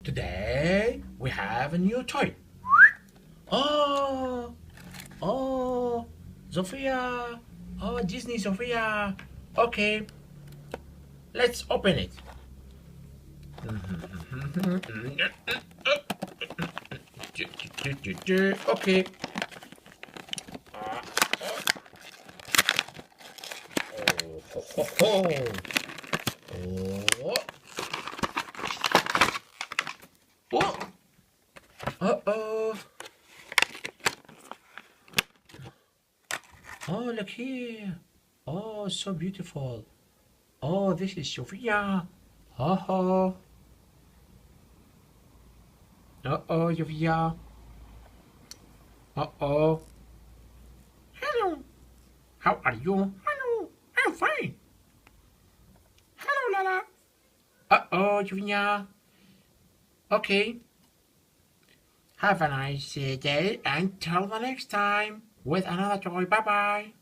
Today we have a new toy. Oh, oh, Sofia. Oh, Disney Sofia. Okay, let's open it. Okay. Oh, oh, oh. Uh-oh. Oh, look here. Oh, so beautiful. Oh, this is Sofia. Oh, uh-oh, Sofia. Uh-oh. Hello. How are you? Hello. I'm fine. Hello, Lala. Uh-oh, Sofia. Okay. Have a nice day and till the next time with another toy. Bye-bye.